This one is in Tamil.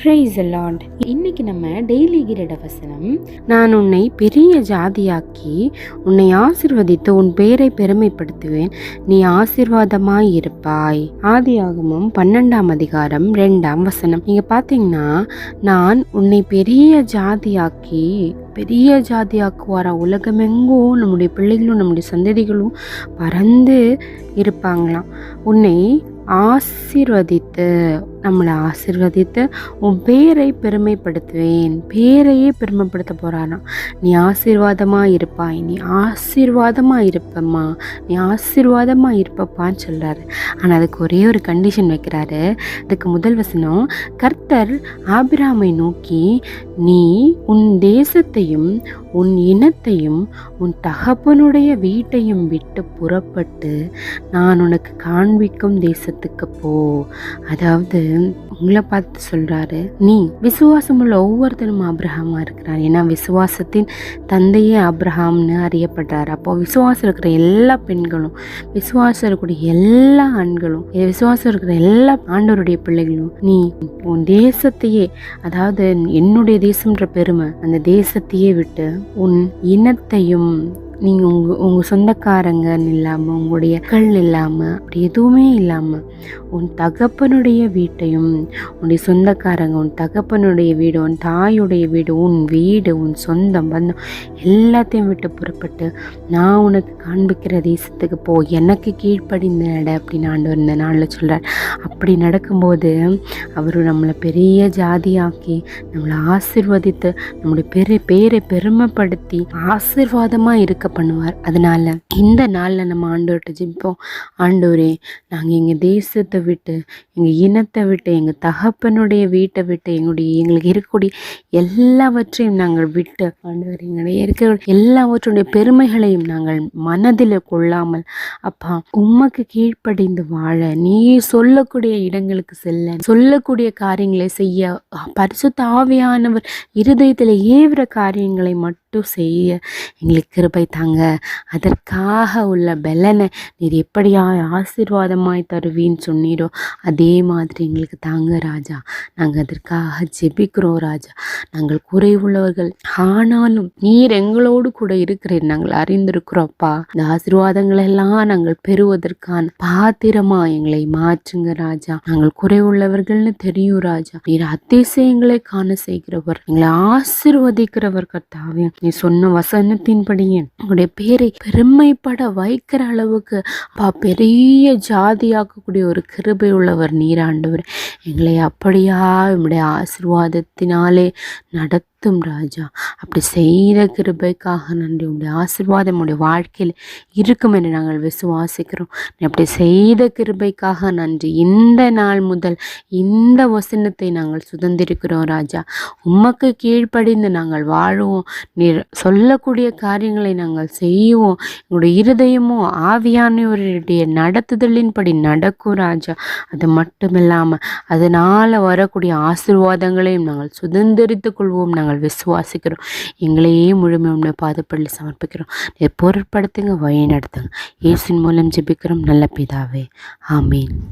Praise the Lord. இன்னைக்கு நம்ம டெய்லி கிரீட வசனம், நான் உன்னை பெரிய ஜாதியாக்கி உன்னை ஆசீர்வதித்து உன் பேரை பெருமைப்படுத்துவேன், நீ ஆசீர்வாதமாய் இருப்பாய். ஆதியாகமம் 12ஆம் அதிகாரம் 2ஆம் வசனம். நீங்க பாத்தீங்கன்னா, நான் உன்னை பெரிய ஜாதியாக்குவாரா. உலகமெங்கும் நம்முடைய பிள்ளைகளும் நம்முடைய சந்ததிகளும் பறந்து இருப்பாங்களாம். உன்னை நம்மளை ஆசீர்வதித்து உன் பேரை பெருமைப்படுத்துவேன். பேரையே பெருமைப்படுத்த போறாராம். நீ ஆசீர்வாதமாக இருப்பாய், நீ ஆசீர்வாதமாக இருப்பம்மா, நீ ஆசீர்வாதமாக இருப்பப்பான்னு சொல்கிறாரு. ஆனால் அதுக்கு ஒரே ஒரு கண்டிஷன் வைக்கிறாரு. அதுக்கு முதல் வசனம், கர்த்தர் ஆபிரகாமை நோக்கி, நீ உன் தேசத்தையும் உன் இனத்தையும் உன் தகப்பனுடைய வீட்டையும் விட்டு புறப்பட்டு நான் உனக்கு காண்பிக்கும் தேசத்துக்கு போ. அதாவது உங்களை பார்த்து சொல்றாரு, நீ விசுவாசமுள்ள ஒவ்வொருத்தரும் ஆபிரகாமா இருக்கிறார். ஏன்னா விசுவாசத்தின் தந்தையே ஆபிரகாம்னு அறியப்படுறாரு. அப்போ விசுவாசம் இருக்கிற எல்லா பெண்களும், விசுவாசம் இருக்கக்கூடிய எல்லா ஆண்களும், விசுவாசம் இருக்கிற எல்லா ஆண்டவருடைய பிள்ளைகளும், நீ உன் தேசத்தையே, அதாவது என்னுடைய தேசம்ன்ற பெருமை, அந்த தேசத்தையே விட்டு உன் இனத்தையும், நீங்கள் உங்கள் சொந்தக்காரங்கன்னு இல்லாமல், உங்களுடைய கல் இல்லாமல், அப்படி எதுவுமே இல்லாமல் உன் தகப்பனுடைய வீட்டையும், உன்னுடைய சொந்தக்காரங்க, உன் தகப்பனுடைய வீடு, உன் தாயுடைய வீடு, உன் வீடு, உன் சொந்தம் பந்தம் எல்லாத்தையும் விட்டு புறப்பட்டு நான் உனக்கு காண்பிக்கிற தேசத்துக்கு போ, எனக்கு கீழ்ப்படிந்த நட அப்படின்னு ஆண்டவர் இந்த நாளில் சொல்கிறார். அப்படி நடக்கும்போது அவர் நம்மளை பெரிய ஜாதியாக்கி நம்மளை ஆசீர்வதித்து நம்முடைய பேரை பெருமைப்படுத்தி ஆசீர்வாதமாக இருக்க பண்ணுவார். அதனால இந்த நாளில் நம்ம ஆண்டவர்கிட்ட ஜெபிப்போம். ஆண்டவரே, நாங்கள் எங்கள் தேசத்தை விட்டு, எங்கள் இனத்தை விட்டு, எங்கள் தகப்பனுடைய வீட்டை விட்டு, எங்களுக்கு இருக்கக்கூடிய எல்லாவற்றையும் நாங்கள் விட்டு, ஆண்டவர் எங்களுடைய இருக்கிற எல்லாவற்றுடைய பெருமைகளையும் நாங்கள் மனதில் கொள்ளாமல், அப்பா உமக்கு கீழ்ப்படிந்து வாழ, நீ சொல்லக்கூடிய இடங்களுக்கு செல்ல, சொல்லக்கூடிய காரியங்களை செய்ய, பரிசுத்த ஆவியானவர் இருதயத்தில் ஏவுற காரியங்களை மட்டும் செய்ய எங்களுக்கு கிருபை தாங்க. அதற்காக உள்ள பலனை நீர் எப்படியா ஆசீர்வாதமாய் தருவீன்னு சொன்னீரோ அதே மாதிரி எங்களுக்கு தாங்க ராஜா. நாங்கள் அதற்காக ஜெபிக்கிறோம் ராஜா. நாங்கள் குறைவுள்ளவர்கள், ஆனாலும் நீர் எங்களோடு கூட இருக்கிறீர் நாங்கள் அறிந்திருக்கிறோம்ப்பா. இந்த ஆசீர்வாதங்களை எல்லாம் நாங்கள் பெறுவதற்கான பாத்திரமா எங்களை மாற்றுங்க ராஜா. நாங்கள் குறைவுள்ளவர்கள்னு தெரியும் ராஜா. நீர் அதிசயங்களை காண செய்கிறவர், எங்களை ஆசீர்வதிக்கிறவர் கர்த்தாவே. நீ சொன்ன வசனத்தின்படியே உங்களுடைய பேரை பெருமைப்பட வைக்கிற அளவுக்கு பெரிய ஜாதியாக்கக்கூடிய ஒரு கிருபை உள்ளவர் நீராண்டவர். எங்களை அப்படியா உங்களுடைய ஆசீர்வாதத்தினாலே நடத்தும் ராஜா. அப்படி செய்த கிருபைக்காக நன்றி. உங்களுடைய ஆசீர்வாதம் உங்களுடைய வாழ்க்கையில் இருக்கும் என்று நாங்கள் விசுவாசிக்கிறோம். அப்படி செய்த கிருபைக்காக நன்றி. இந்த நாள் முதல் இந்த வசனத்தை நாங்கள் சுதந்திரிக்கிறோம் ராஜா. உமக்கு கீழ்ப்படிந்து நாங்கள் வாழுவோம். நீர் சொல்லக்கூடிய காரியங்களை நாங்கள் செய்வோம். எங்களுடைய இருதயமும் ஆவியானவருடைய நடத்துதலின்படி நடக்கும் ராஜா. அது மட்டும் இல்லாமல் அதனால் வரக்கூடிய ஆசீர்வாதங்களையும் நாங்கள் சுதந்திரித்துக் கொள்வோம். நாங்கள் விசுவாசிக்கிறோம். எங்களையே முழுமையான பாதப்பள்ளி சமர்ப்பிக்கிறோம். பொருட்படுத்துங்க, வழி நடத்துங்க. இயேசுவின் மூலம் ஜெபிக்கிறோம் நல்ல பிதாவே, ஆமீன்.